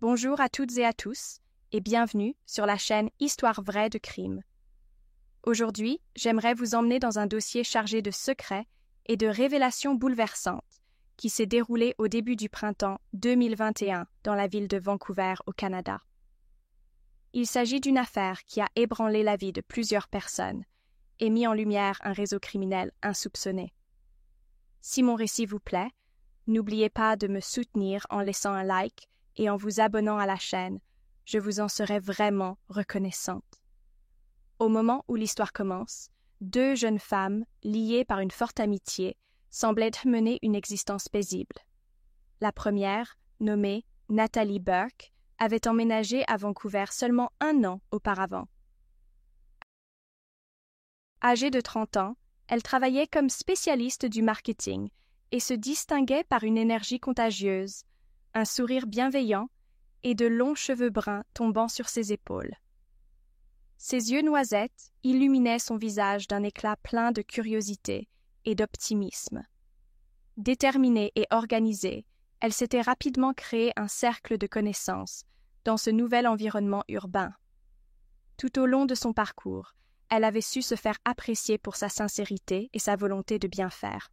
Bonjour à toutes et à tous, et bienvenue sur la chaîne Histoire vraie de crime. Aujourd'hui, j'aimerais vous emmener dans un dossier chargé de secrets et de révélations bouleversantes qui s'est déroulé au début du printemps 2021 dans la ville de Vancouver, au Canada. Il s'agit d'une affaire qui a ébranlé la vie de plusieurs personnes et mis en lumière un réseau criminel insoupçonné. Si mon récit vous plaît, n'oubliez pas de me soutenir en laissant un like et en vous abonnant à la chaîne. Je vous en serai vraiment reconnaissante. Au moment où l'histoire commence, deux jeunes femmes, liées par une forte amitié, semblaient mener une existence paisible. La première, nommée Natalie Burke, avait emménagé à Vancouver seulement 1 an auparavant. Âgée de 30 ans, elle travaillait comme spécialiste du marketing et se distinguait par une énergie contagieuse, un sourire bienveillant et de longs cheveux bruns tombant sur ses épaules. Ses yeux noisettes illuminaient son visage d'un éclat plein de curiosité et d'optimisme. Déterminée et organisée, elle s'était rapidement créé un cercle de connaissances dans ce nouvel environnement urbain. Tout au long de son parcours, elle avait su se faire apprécier pour sa sincérité et sa volonté de bien faire.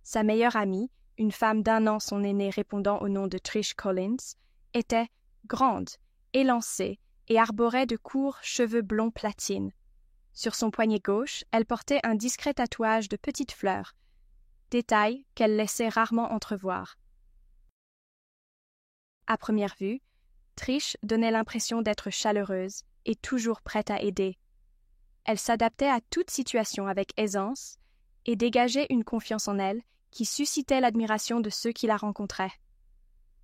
Sa meilleure amie, une femme d'1 an son aînée répondant au nom de Trish Collins, était grande, élancée et arborait de courts cheveux blonds platine. Sur son poignet gauche, elle portait un discret tatouage de petites fleurs, détail qu'elle laissait rarement entrevoir. À première vue, Trish donnait l'impression d'être chaleureuse et toujours prête à aider. Elle s'adaptait à toute situation avec aisance et dégageait une confiance en elle qui suscitait l'admiration de ceux qui la rencontraient.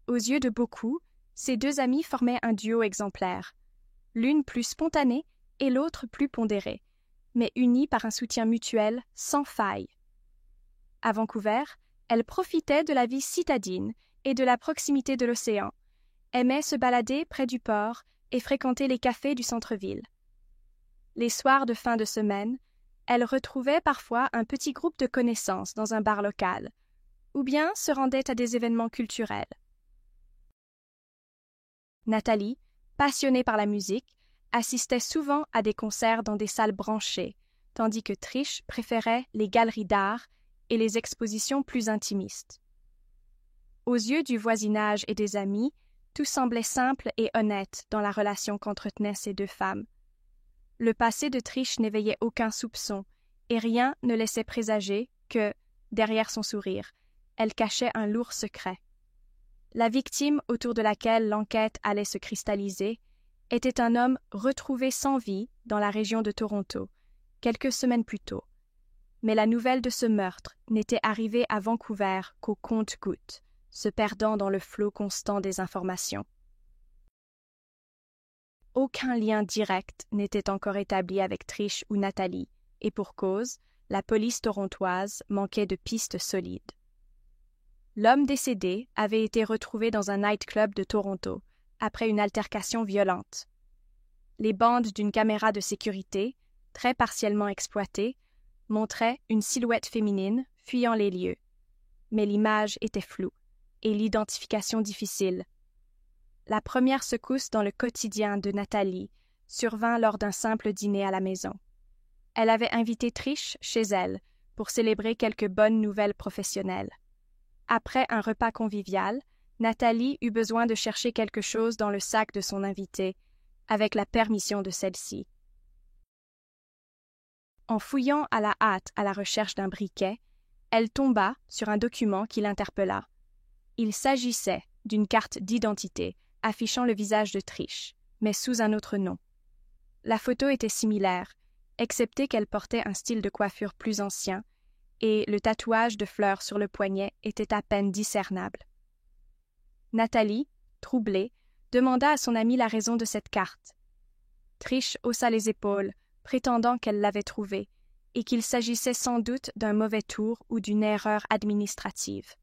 Aux yeux de beaucoup, ces deux amies formaient un duo exemplaire, l'une plus spontanée et l'autre plus pondérée, mais unies par un soutien mutuel sans faille. À Vancouver, elle profitait de la vie citadine et de la proximité de l'océan, aimait se balader près du port et fréquenter les cafés du centre-ville. Les soirs de fin de semaine, elle retrouvait parfois un petit groupe de connaissances dans un bar local, ou bien se rendait à des événements culturels. Nathalie, passionnée par la musique, assistait souvent à des concerts dans des salles branchées, tandis que Trish préférait les galeries d'art et les expositions plus intimistes. Aux yeux du voisinage et des amis, tout semblait simple et honnête dans la relation qu'entretenaient ces deux femmes. Le passé de Trish n'éveillait aucun soupçon, et rien ne laissait présager que, derrière son sourire, elle cachait un lourd secret. La victime autour de laquelle l'enquête allait se cristalliser était un homme retrouvé sans vie dans la région de Toronto, quelques semaines plus tôt. Mais la nouvelle de ce meurtre n'était arrivée à Vancouver qu'au compte-gouttes, se perdant dans le flot constant des informations. Aucun lien direct n'était encore établi avec Trish ou Nathalie, et pour cause, la police torontoise manquait de pistes solides. L'homme décédé avait été retrouvé dans un nightclub de Toronto, après une altercation violente. Les bandes d'une caméra de sécurité, très partiellement exploitée, montraient une silhouette féminine fuyant les lieux. Mais l'image était floue, et l'identification difficile. La première secousse dans le quotidien de Nathalie survint lors d'un simple dîner à la maison. Elle avait invité Trish chez elle pour célébrer quelques bonnes nouvelles professionnelles. Après un repas convivial, Nathalie eut besoin de chercher quelque chose dans le sac de son invitée, avec la permission de celle-ci. En fouillant à la hâte à la recherche d'un briquet, elle tomba sur un document qui l'interpella. Il s'agissait d'une carte d'identité affichant le visage de Trish, mais sous un autre nom. La photo était similaire, excepté qu'elle portait un style de coiffure plus ancien, et le tatouage de fleurs sur le poignet était à peine discernable. Nathalie, troublée, demanda à son amie la raison de cette carte. Trish haussa les épaules, prétendant qu'elle l'avait trouvée, et qu'il s'agissait sans doute d'un mauvais tour ou d'une erreur administrative.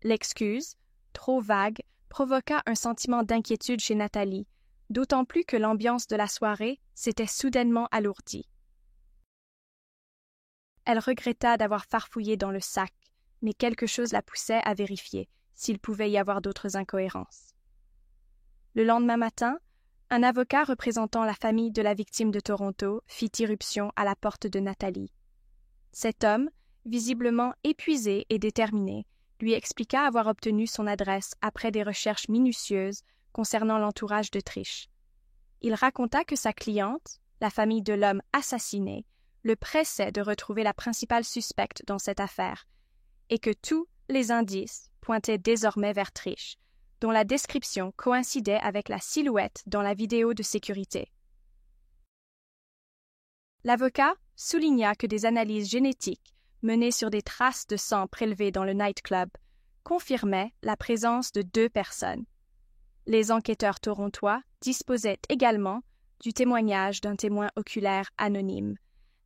L'excuse, trop vague, provoqua un sentiment d'inquiétude chez Nathalie, d'autant plus que l'ambiance de la soirée s'était soudainement alourdie. Elle regretta d'avoir farfouillé dans le sac, mais quelque chose la poussait à vérifier s'il pouvait y avoir d'autres incohérences. Le lendemain matin, un avocat représentant la famille de la victime de Toronto fit irruption à la porte de Nathalie. Cet homme, visiblement épuisé et déterminé, lui expliqua avoir obtenu son adresse après des recherches minutieuses concernant l'entourage de Trish. Il raconta que sa cliente, la famille de l'homme assassiné, le pressait de retrouver la principale suspecte dans cette affaire, et que tous les indices pointaient désormais vers Trish, dont la description coïncidait avec la silhouette dans la vidéo de sécurité. L'avocat souligna que des analyses génétiques menées sur des traces de sang prélevées dans le nightclub confirmaient la présence de 2 personnes. Les enquêteurs torontois disposaient également du témoignage d'un témoin oculaire anonyme,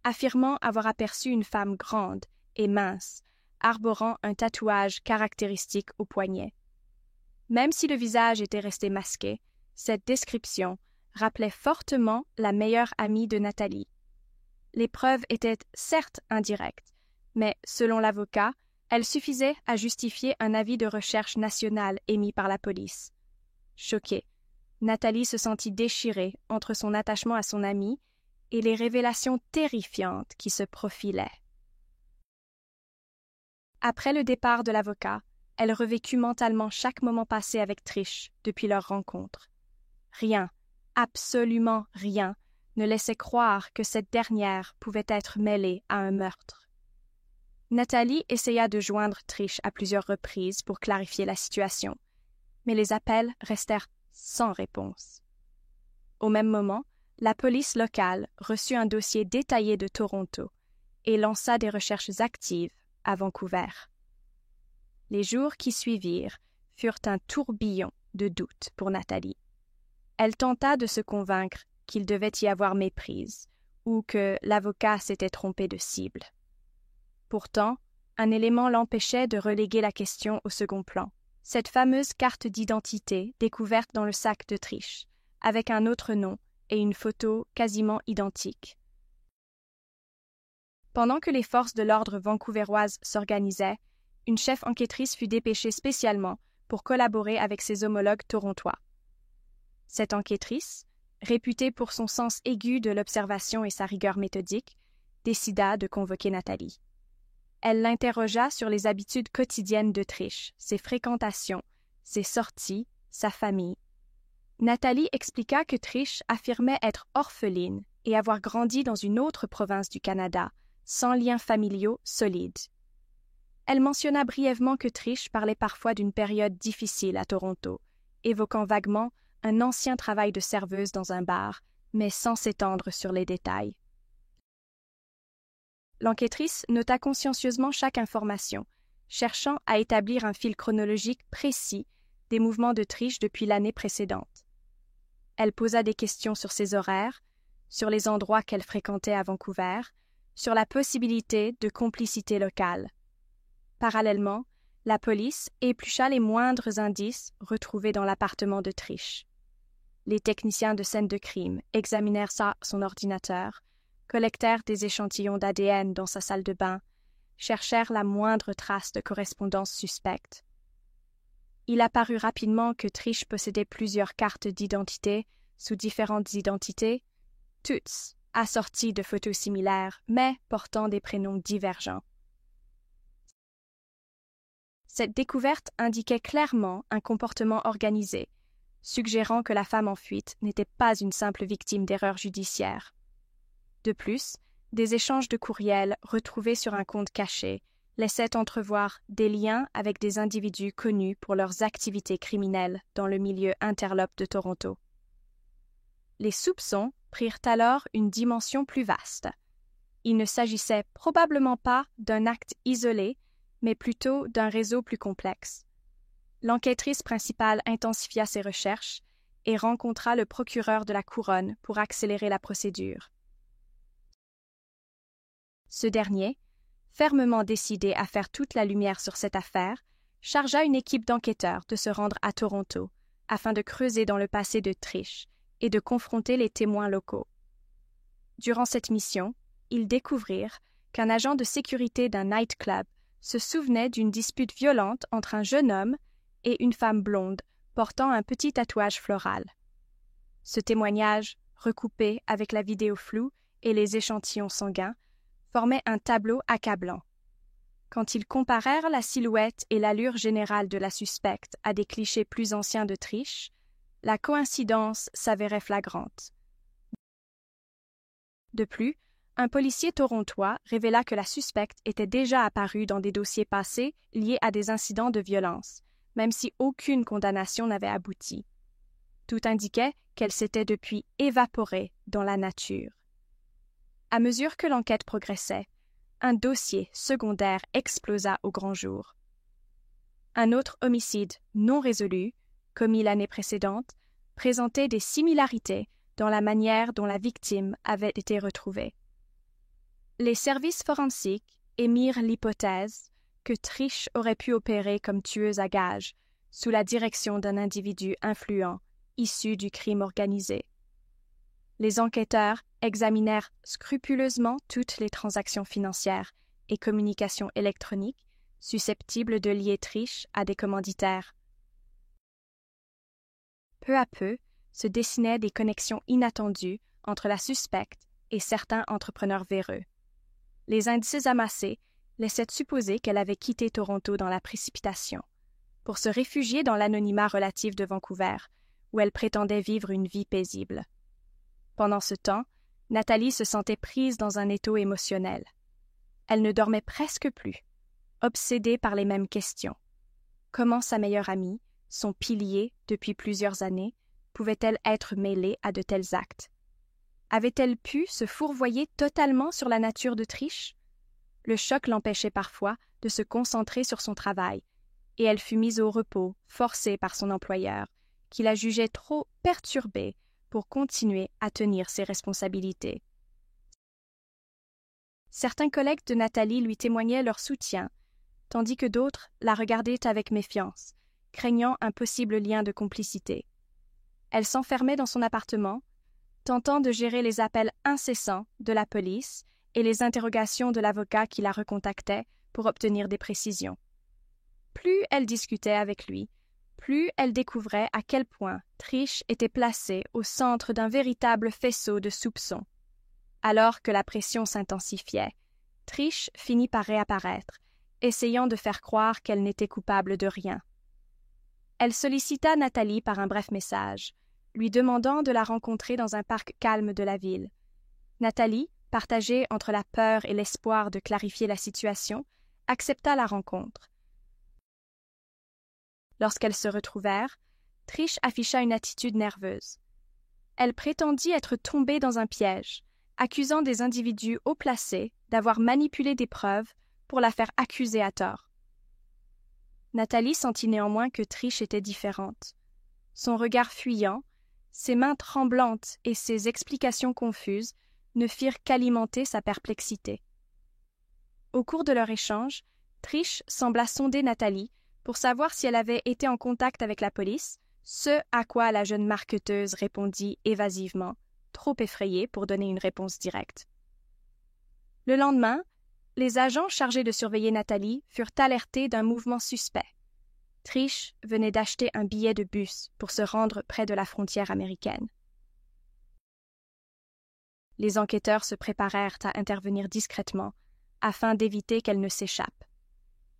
affirmant avoir aperçu une femme grande et mince, arborant un tatouage caractéristique au poignet. Même si le visage était resté masqué, cette description rappelait fortement la meilleure amie de Nathalie. Les preuves étaient certes indirectes, mais, selon l'avocat, elles suffisaient à justifier un avis de recherche national émis par la police. Choquée, Nathalie se sentit déchirée entre son attachement à son amie et les révélations terrifiantes qui se profilaient. Après le départ de l'avocat, elle revécut mentalement chaque moment passé avec Trish depuis leur rencontre. Rien, absolument rien, ne laissait croire que cette dernière pouvait être mêlée à un meurtre. Nathalie essaya de joindre Trish à plusieurs reprises pour clarifier la situation, mais les appels restèrent sans réponse. Au même moment, la police locale reçut un dossier détaillé de Toronto et lança des recherches actives à Vancouver. Les jours qui suivirent furent un tourbillon de doutes pour Nathalie. Elle tenta de se convaincre qu'il devait y avoir méprise ou que l'avocat s'était trompé de cible. Pourtant, un élément l'empêchait de reléguer la question au second plan. Cette fameuse carte d'identité découverte dans le sac de Trish, avec un autre nom et une photo quasiment identique. Pendant que les forces de l'ordre vancouveroises s'organisaient, une chef enquêtrice fut dépêchée spécialement pour collaborer avec ses homologues torontois. Cette enquêtrice, réputée pour son sens aigu de l'observation et sa rigueur méthodique, décida de convoquer Nathalie. Elle l'interrogea sur les habitudes quotidiennes de Trish, ses fréquentations, ses sorties, sa famille. Nathalie expliqua que Trish affirmait être orpheline et avoir grandi dans une autre province du Canada, sans liens familiaux solides. Elle mentionna brièvement que Trish parlait parfois d'une période difficile à Toronto, évoquant vaguement un ancien travail de serveuse dans un bar, mais sans s'étendre sur les détails. L'enquêtrice nota consciencieusement chaque information, cherchant à établir un fil chronologique précis des mouvements de Trish depuis l'année précédente. Elle posa des questions sur ses horaires, sur les endroits qu'elle fréquentait à Vancouver, sur la possibilité de complicité locale. Parallèlement, la police éplucha les moindres indices retrouvés dans l'appartement de Trish. Les techniciens de scène de crime examinèrent son ordinateur, collectèrent des échantillons d'ADN dans sa salle de bain, cherchèrent la moindre trace de correspondance suspecte. Il apparut rapidement que Trish possédait plusieurs cartes d'identité sous différentes identités, toutes assorties de photos similaires, mais portant des prénoms divergents. Cette découverte indiquait clairement un comportement organisé, suggérant que la femme en fuite n'était pas une simple victime d'erreurs judiciaires. De plus, des échanges de courriels retrouvés sur un compte caché laissaient entrevoir des liens avec des individus connus pour leurs activités criminelles dans le milieu interlope de Toronto. Les soupçons prirent alors une dimension plus vaste. Il ne s'agissait probablement pas d'un acte isolé, mais plutôt d'un réseau plus complexe. L'enquêtrice principale intensifia ses recherches et rencontra le procureur de la Couronne pour accélérer la procédure. Ce dernier, fermement décidé à faire toute la lumière sur cette affaire, chargea une équipe d'enquêteurs de se rendre à Toronto afin de creuser dans le passé de Trish et de confronter les témoins locaux. Durant cette mission, ils découvrirent qu'un agent de sécurité d'un nightclub se souvenait d'une dispute violente entre un jeune homme et une femme blonde portant un petit tatouage floral. Ce témoignage, recoupé avec la vidéo floue et les échantillons sanguins, formait un tableau accablant. Quand ils comparèrent la silhouette et l'allure générale de la suspecte à des clichés plus anciens de Trish, la coïncidence s'avérait flagrante. De plus, un policier torontois révéla que la suspecte était déjà apparue dans des dossiers passés liés à des incidents de violence, même si aucune condamnation n'avait abouti. Tout indiquait qu'elle s'était depuis évaporée dans la nature. À mesure que l'enquête progressait, un dossier secondaire explosa au grand jour. Un autre homicide non résolu, commis l'année précédente, présentait des similarités dans la manière dont la victime avait été retrouvée. Les services forensiques émirent l'hypothèse que Trish aurait pu opérer comme tueuse à gages sous la direction d'un individu influent issu du crime organisé. Les enquêteurs examinèrent scrupuleusement toutes les transactions financières et communications électroniques susceptibles de lier Trish à des commanditaires. Peu à peu, se dessinaient des connexions inattendues entre la suspecte et certains entrepreneurs véreux. Les indices amassés laissaient supposer qu'elle avait quitté Toronto dans la précipitation, pour se réfugier dans l'anonymat relatif de Vancouver, où elle prétendait vivre une vie paisible. Pendant ce temps, Nathalie se sentait prise dans un étau émotionnel. Elle ne dormait presque plus, obsédée par les mêmes questions. Comment sa meilleure amie, son pilier depuis plusieurs années, pouvait-elle être mêlée à de tels actes? Avait-elle pu se fourvoyer totalement sur la nature de Trish? Le choc l'empêchait parfois de se concentrer sur son travail, et elle fut mise au repos, forcée par son employeur, qui la jugeait trop perturbée pour continuer à tenir ses responsabilités. Certains collègues de Nathalie lui témoignaient leur soutien, tandis que d'autres la regardaient avec méfiance, craignant un possible lien de complicité. Elle s'enfermait dans son appartement, tentant de gérer les appels incessants de la police et les interrogations de l'avocat qui la recontactait pour obtenir des précisions. Plus elle discutait avec lui, plus elle découvrait à quel point Trish était placée au centre d'un véritable faisceau de soupçons. Alors que la pression s'intensifiait, Trish finit par réapparaître, essayant de faire croire qu'elle n'était coupable de rien. Elle sollicita Nathalie par un bref message, lui demandant de la rencontrer dans un parc calme de la ville. Nathalie, partagée entre la peur et l'espoir de clarifier la situation, accepta la rencontre. Lorsqu'elles se retrouvèrent, Trish afficha une attitude nerveuse. Elle prétendit être tombée dans un piège, accusant des individus haut placés d'avoir manipulé des preuves pour la faire accuser à tort. Nathalie sentit néanmoins que Trish était différente. Son regard fuyant, ses mains tremblantes et ses explications confuses ne firent qu'alimenter sa perplexité. Au cours de leur échange, Trish sembla sonder Nathalie pour savoir si elle avait été en contact avec la police, ce à quoi la jeune marketeuse répondit évasivement, trop effrayée pour donner une réponse directe. Le lendemain, les agents chargés de surveiller Nathalie furent alertés d'un mouvement suspect. Trish venait d'acheter un billet de bus pour se rendre près de la frontière américaine. Les enquêteurs se préparèrent à intervenir discrètement afin d'éviter qu'elle ne s'échappe.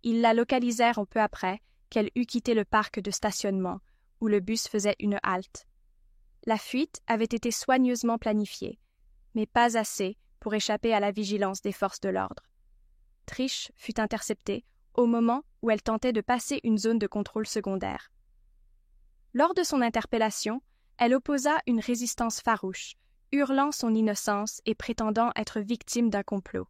Ils la localisèrent peu après qu'elle eut quitté le parc de stationnement où le bus faisait une halte. La fuite avait été soigneusement planifiée, mais pas assez pour échapper à la vigilance des forces de l'ordre. Trish fut interceptée au moment où elle tentait de passer une zone de contrôle secondaire. Lors de son interpellation, elle opposa une résistance farouche, hurlant son innocence et prétendant être victime d'un complot.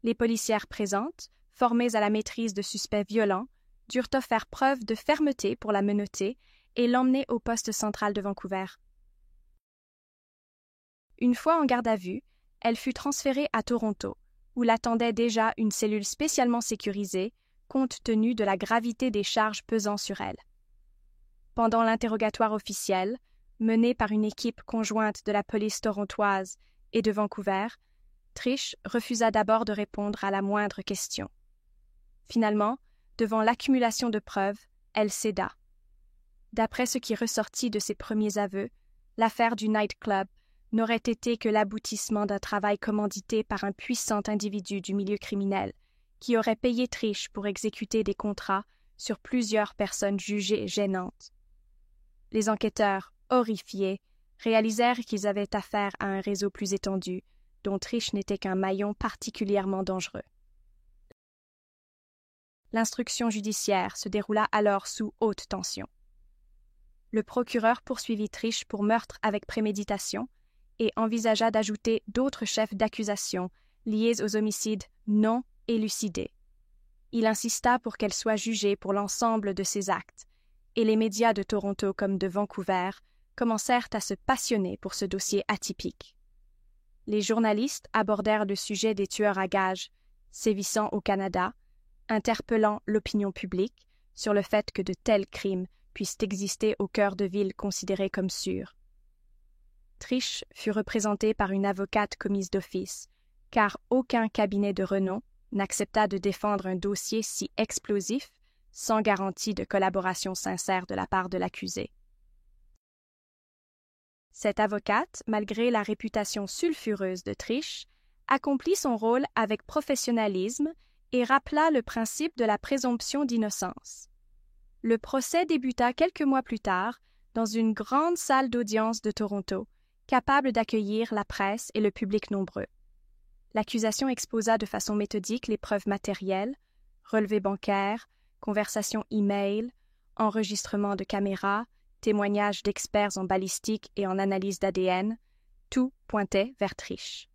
Les policières présentes, formées à la maîtrise de suspects violents, durent faire preuve de fermeté pour la menotter et l'emmener au poste central de Vancouver. Une fois en garde à vue, elle fut transférée à Toronto, où l'attendait déjà une cellule spécialement sécurisée, compte tenu de la gravité des charges pesant sur elle. Pendant l'interrogatoire officiel, mené par une équipe conjointe de la police torontoise et de Vancouver, Trish refusa d'abord de répondre à la moindre question. Finalement, devant l'accumulation de preuves, elle céda. D'après ce qui ressortit de ses premiers aveux, l'affaire du nightclub n'aurait été que l'aboutissement d'un travail commandité par un puissant individu du milieu criminel, qui aurait payé Trish pour exécuter des contrats sur plusieurs personnes jugées gênantes. Les enquêteurs, horrifiés, réalisèrent qu'ils avaient affaire à un réseau plus étendu, dont Trish n'était qu'un maillon particulièrement dangereux. L'instruction judiciaire se déroula alors sous haute tension. Le procureur poursuivit Trish pour meurtre avec préméditation et envisagea d'ajouter d'autres chefs d'accusation liés aux homicides non élucidés. Il insista pour qu'elle soit jugée pour l'ensemble de ses actes, et les médias de Toronto comme de Vancouver commencèrent à se passionner pour ce dossier atypique. Les journalistes abordèrent le sujet des tueurs à gages sévissant au Canada, interpellant l'opinion publique sur le fait que de tels crimes puissent exister au cœur de villes considérées comme sûres. Trish fut représentée par une avocate commise d'office, car aucun cabinet de renom n'accepta de défendre un dossier si explosif sans garantie de collaboration sincère de la part de l'accusé. Cette avocate, malgré la réputation sulfureuse de Trish, accomplit son rôle avec professionnalisme et rappela le principe de la présomption d'innocence. Le procès débuta quelques mois plus tard dans une grande salle d'audience de Toronto, capable d'accueillir la presse et le public nombreux. L'accusation exposa de façon méthodique les preuves matérielles, relevés bancaires, conversations e-mail, enregistrements de caméras, témoignages d'experts en balistique et en analyse d'ADN, tout pointait vers Trish.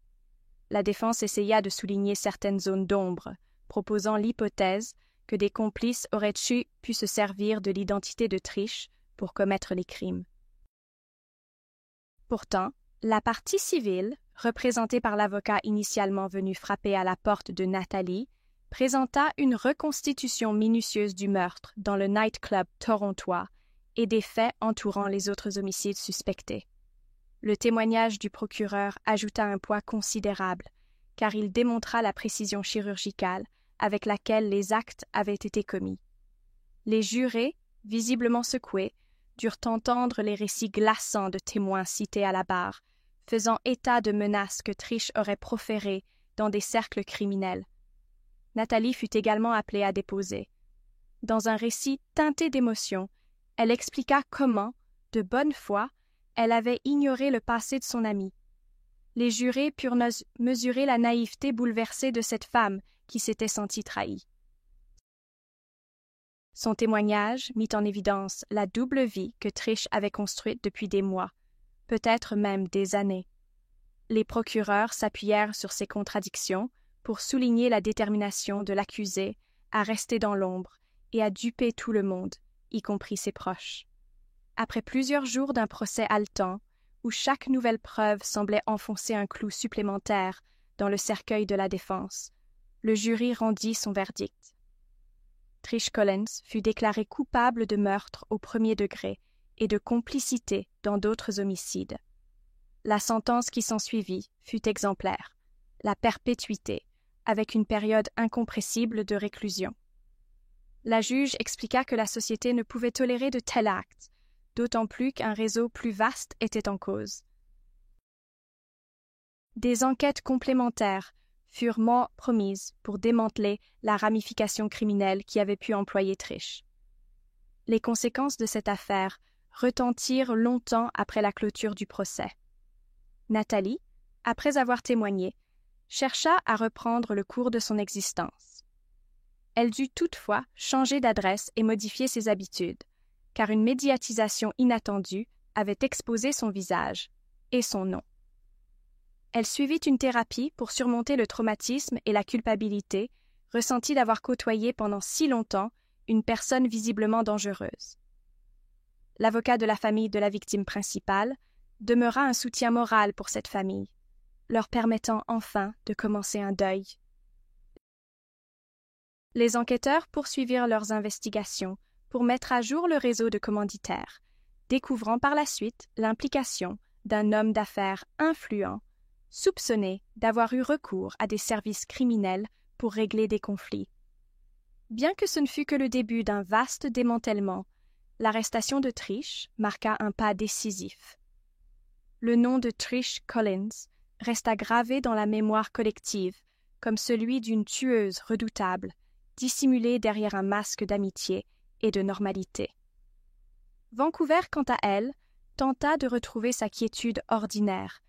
La défense essaya de souligner certaines zones d'ombre, proposant l'hypothèse que des complices auraient pu se servir de l'identité de Trish pour commettre les crimes. Pourtant, la partie civile, représentée par l'avocat initialement venu frapper à la porte de Nathalie, présenta une reconstitution minutieuse du meurtre dans le nightclub torontois et des faits entourant les autres homicides suspectés. Le témoignage du procureur ajouta un poids considérable, car il démontra la précision chirurgicale avec laquelle les actes avaient été commis. Les jurés, visiblement secoués, durent entendre les récits glaçants de témoins cités à la barre, faisant état de menaces que Trish aurait proférées dans des cercles criminels. Nathalie fut également appelée à déposer. Dans un récit teinté d'émotion, elle expliqua comment, de bonne foi, elle avait ignoré le passé de son amie. Les jurés purent mesurer la naïveté bouleversée de cette femme qui s'était sentie trahie. Son témoignage mit en évidence la double vie que Trish avait construite depuis des mois, peut-être même des années. Les procureurs s'appuyèrent sur ces contradictions pour souligner la détermination de l'accusé à rester dans l'ombre et à duper tout le monde, y compris ses proches. Après plusieurs jours d'un procès haletant, où chaque nouvelle preuve semblait enfoncer un clou supplémentaire dans le cercueil de la défense, le jury rendit son verdict. Trish Collins fut déclarée coupable de meurtre au premier degré et de complicité dans d'autres homicides. La sentence qui s'ensuivit fut exemplaire, la perpétuité, avec une période incompressible de réclusion. La juge expliqua que la société ne pouvait tolérer de tels actes, d'autant plus qu'un réseau plus vaste était en cause. Des enquêtes complémentaires furent promises pour démanteler la ramification criminelle qui avait pu employer Trish. Les conséquences de cette affaire retentirent longtemps après la clôture du procès. Nathalie, après avoir témoigné, chercha à reprendre le cours de son existence. Elle dut toutefois changer d'adresse et modifier ses habitudes, car une médiatisation inattendue avait exposé son visage et son nom. Elle suivit une thérapie pour surmonter le traumatisme et la culpabilité ressentie d'avoir côtoyé pendant si longtemps une personne visiblement dangereuse. L'avocat de la famille de la victime principale demeura un soutien moral pour cette famille, leur permettant enfin de commencer un deuil. Les enquêteurs poursuivirent leurs investigations pour mettre à jour le réseau de commanditaires, découvrant par la suite l'implication d'un homme d'affaires influent, soupçonné d'avoir eu recours à des services criminels pour régler des conflits. Bien que ce ne fût que le début d'un vaste démantèlement, l'arrestation de Trish marqua un pas décisif. Le nom de Trish Collins resta gravé dans la mémoire collective comme celui d'une tueuse redoutable, dissimulée derrière un masque d'amitié et de normalité. Vancouver, quant à elle, tenta de retrouver sa quiétude ordinaire,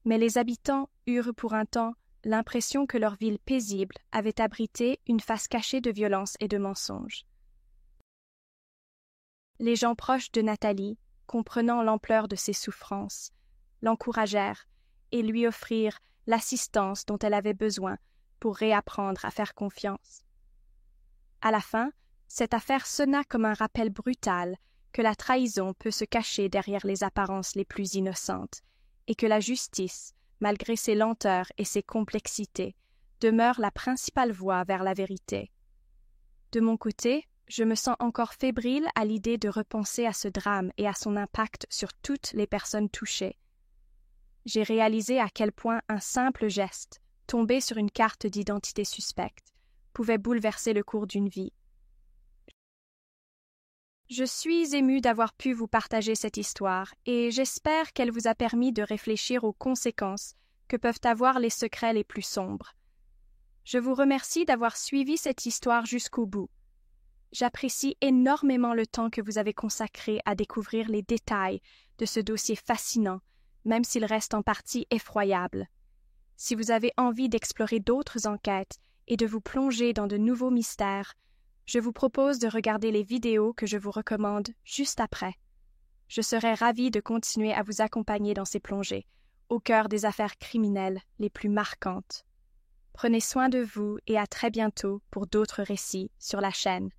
mais les habitants eurent pour un temps l'impression que leur ville paisible avait abrité une face cachée de violence et de mensonges. Les gens proches de Nathalie, comprenant l'ampleur de ses souffrances, l'encouragèrent et lui offrirent l'assistance dont elle avait besoin pour réapprendre à faire confiance. À la fin, cette affaire sonna comme un rappel brutal que la trahison peut se cacher derrière les apparences les plus innocentes et que la justice, malgré ses lenteurs et ses complexités, demeure la principale voie vers la vérité. De mon côté, je me sens encore fébrile à l'idée de repenser à ce drame et à son impact sur toutes les personnes touchées. J'ai réalisé à quel point un simple geste, tombé sur une carte d'identité suspecte, pouvait bouleverser le cours d'une vie. Je suis émue d'avoir pu vous partager cette histoire et j'espère qu'elle vous a permis de réfléchir aux conséquences que peuvent avoir les secrets les plus sombres. Je vous remercie d'avoir suivi cette histoire jusqu'au bout. J'apprécie énormément le temps que vous avez consacré à découvrir les détails de ce dossier fascinant, même s'il reste en partie effroyable. Si vous avez envie d'explorer d'autres enquêtes et de vous plonger dans de nouveaux mystères, je vous propose de regarder les vidéos que je vous recommande juste après. Je serai ravie de continuer à vous accompagner dans ces plongées, au cœur des affaires criminelles les plus marquantes. Prenez soin de vous et à très bientôt pour d'autres récits sur la chaîne.